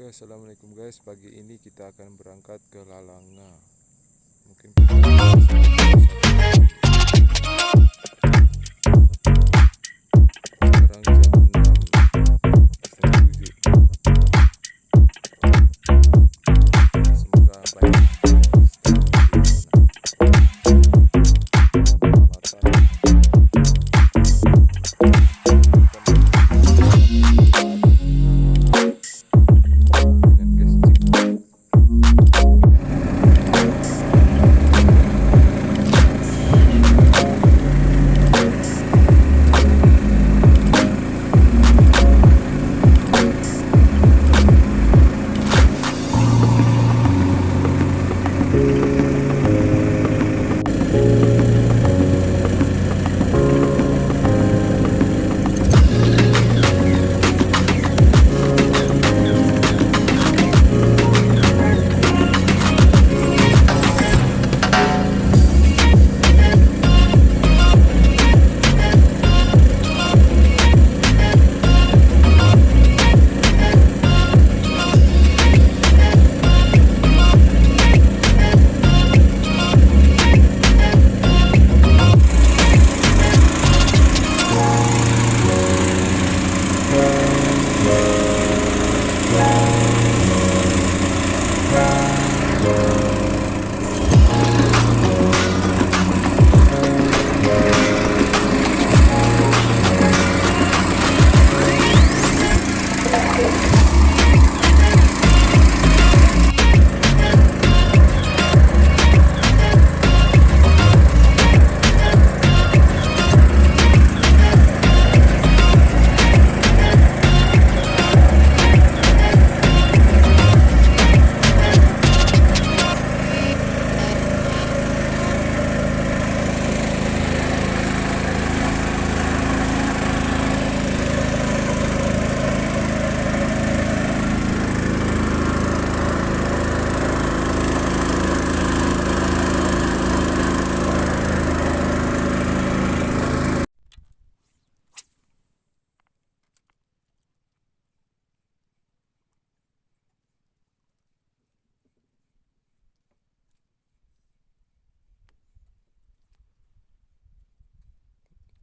Oke, assalamualaikum guys. Pagi ini kita akan berangkat ke Lalanga. Mungkin sekarang jam 6 setengah 7. Semoga baik.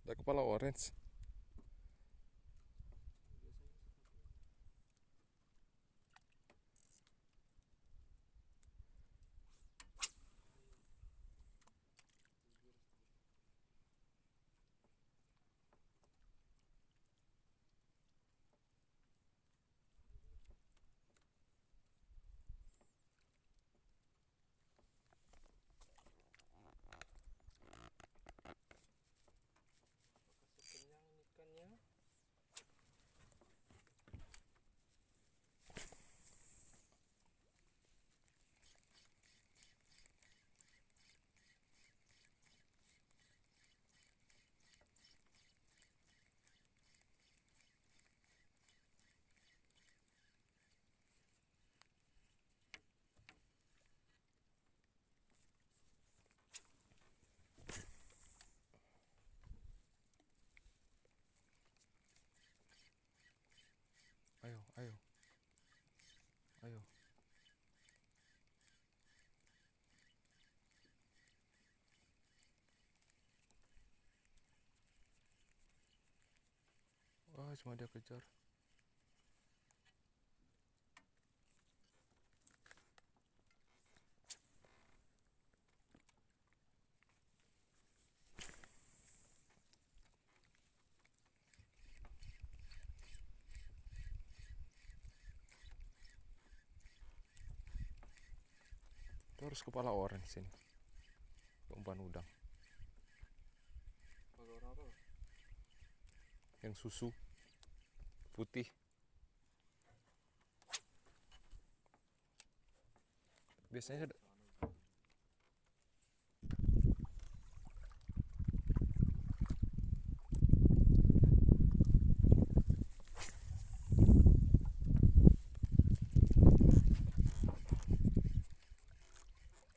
Ada kepala orange. Ayo, ayo, ayo. Wah, cuma dia kejar. Itu harus kepala orange sini. Umpan udang. Yang susu putih. Biasanya ada.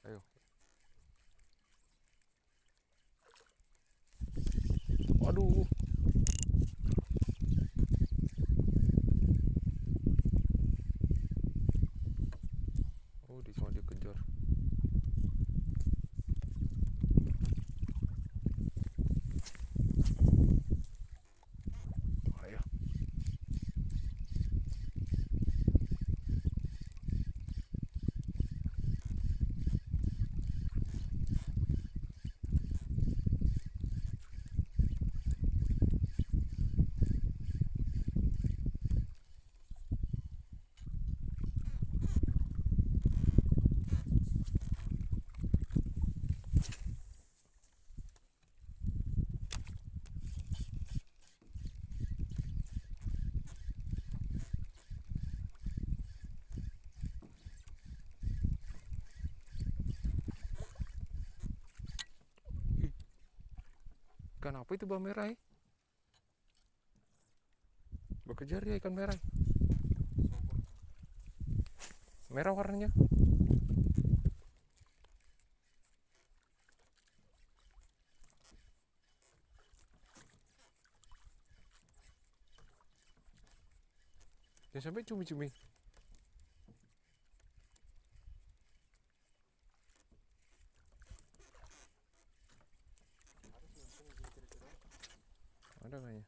Ayo. Waduh. Ikan apa itu bah merah? Bah kejar ya ikan merah. Merah warnanya. Jangan sampai cumi-cumi. Ada kayaknya.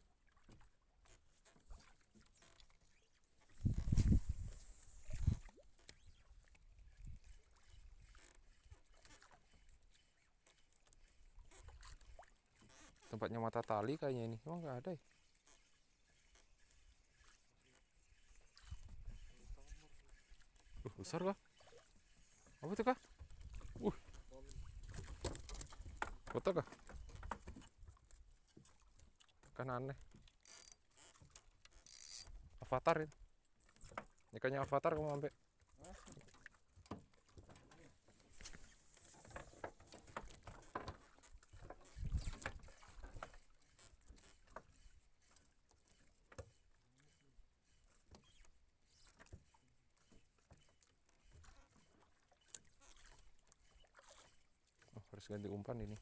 Tempatnya mata tali kayaknya ini. Oh nggak ada ya? Besar kah? Apa itu kah? Kotak kah? Kan aneh. Avatar itu. Ikannya avatar kamu sampai. Oh, harus ganti umpan ini.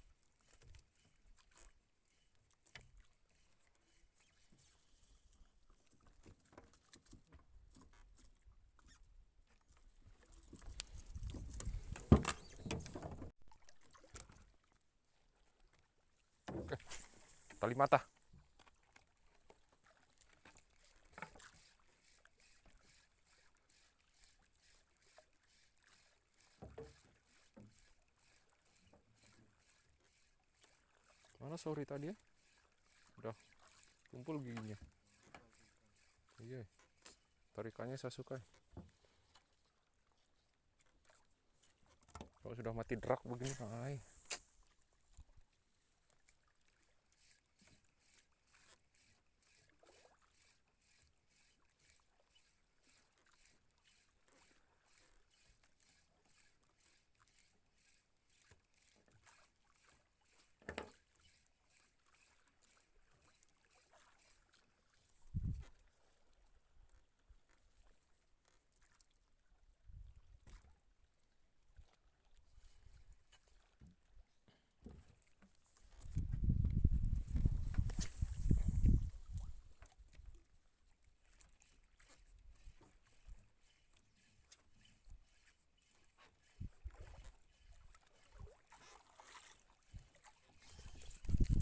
Oke. Tali mata. Mana sorry tadi ya? Udah kumpul giginya. Iya. Tarikannya saya suka. Kalau sudah mati drak begini, ay.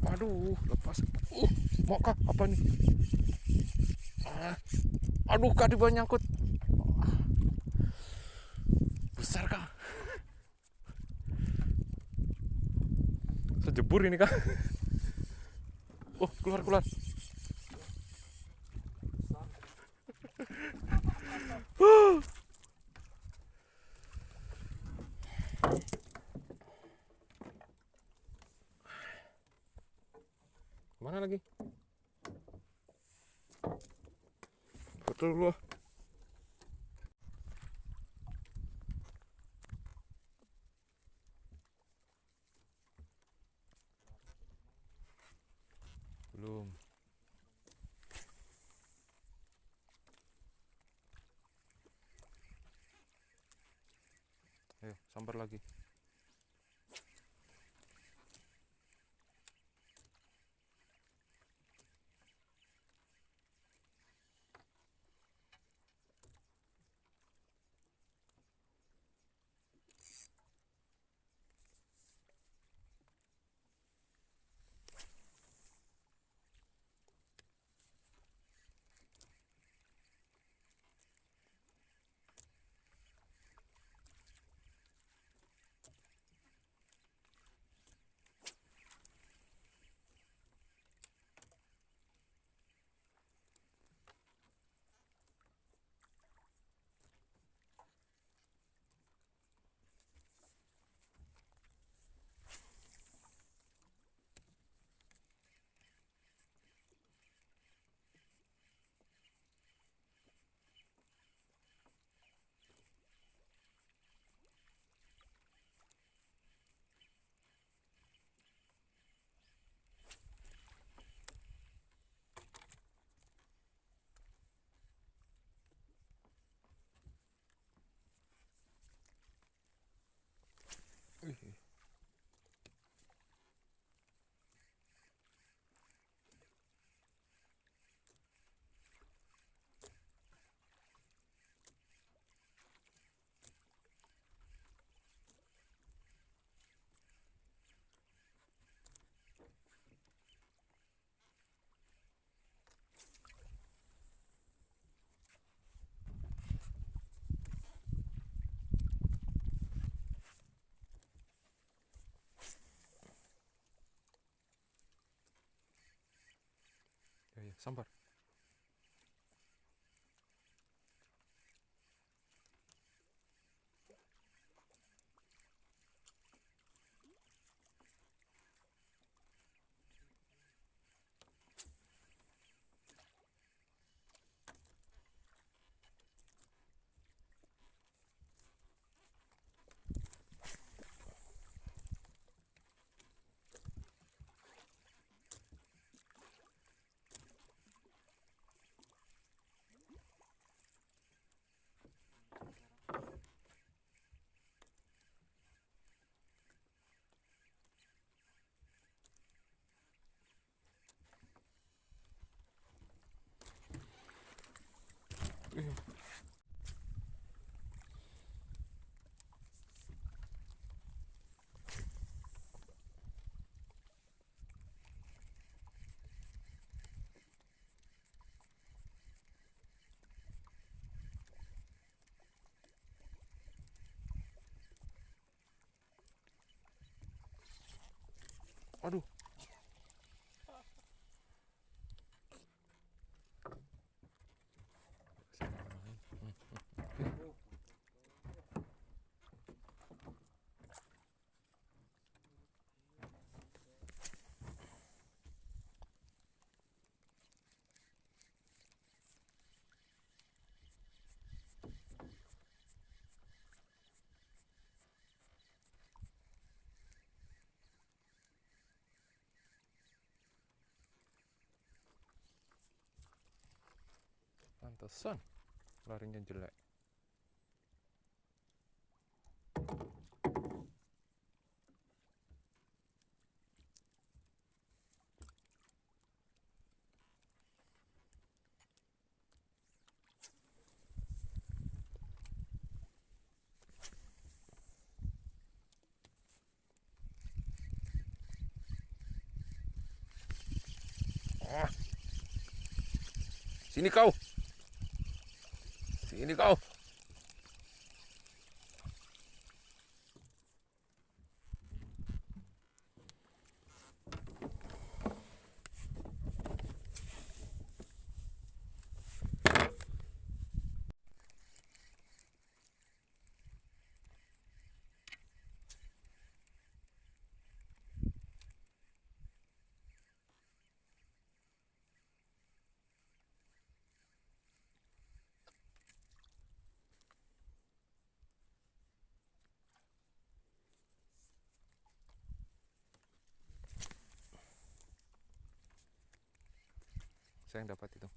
Aduh, lepas. Mau kah? Apa nih? Aduh, kak di bawah nyangkut. Besar kah? Sejebur ini kah? Oh, keluar keluar. Mana lagi? Foto dulu. Belum. Ayo, sambar lagi. Sambar. Aduh. Pantesan larinya jelek. Ah, sini kau. Sini kau. Saya yang dapat itu.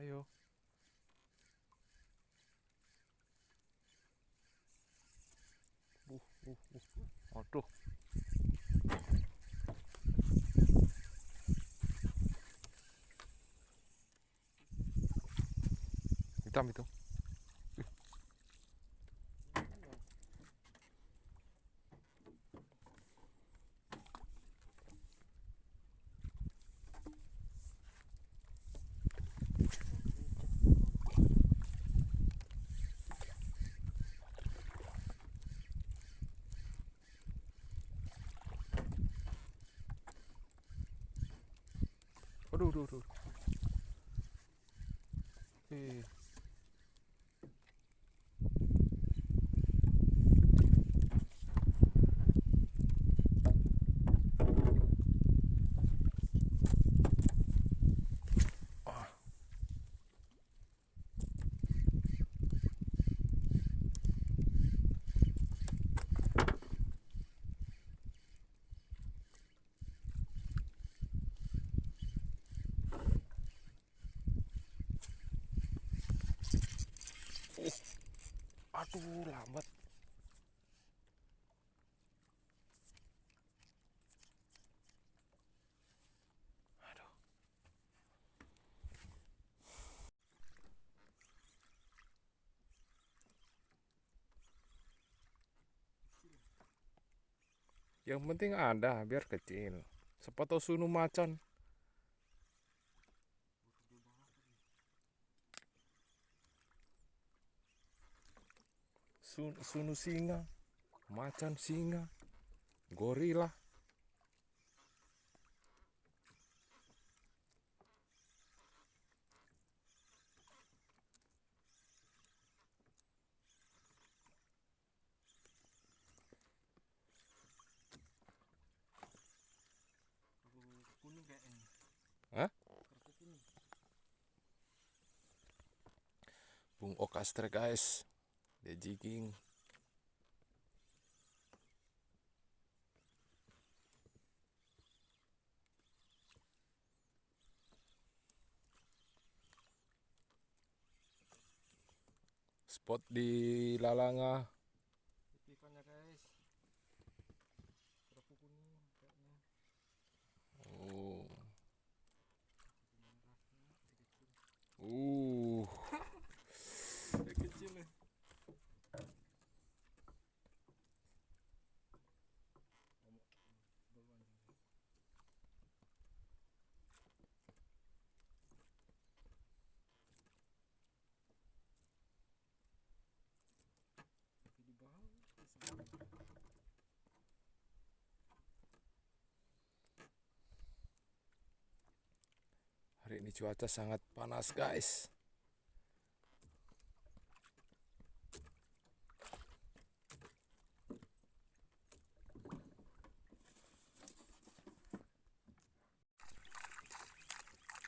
Ayo. Aduh. Hitam itu. Aduh, aduh, aduh. Aduh, lambat. Yang penting ada, biar kecil. Siapa tahu sunu macan. Sunu singa, macan singa, gorila. Kuning kayaknya. Hah? Kerupuk kuning. Bung Okastre guys, dia jigging. Spot di Lalanga. Ikannya guys. Kerupuk kuning kayaknya. Oh. Kecil nih. Di bawah. Hari ini cuaca sangat panas guys.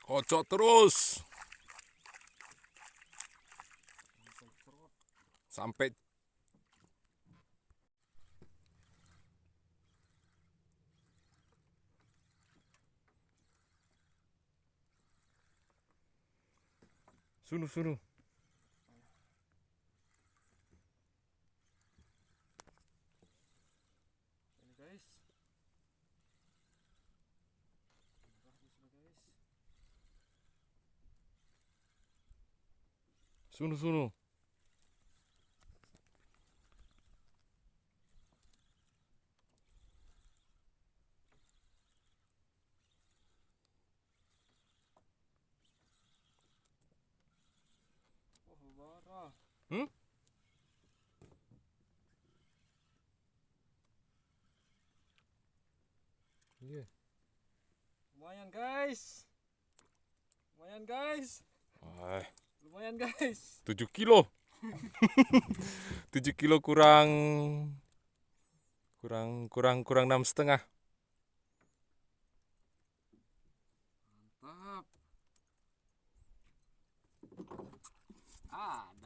Kocok terus sampai sunu. Ini guys. Merah di sini guys. Sunu. Oh, marah. Hmm? Iya. Lumayan guys. Lumayan guys. Ah, Lumayan guys. 7 kilo. 7 kilo kurang 6,5. Mantap. Ada.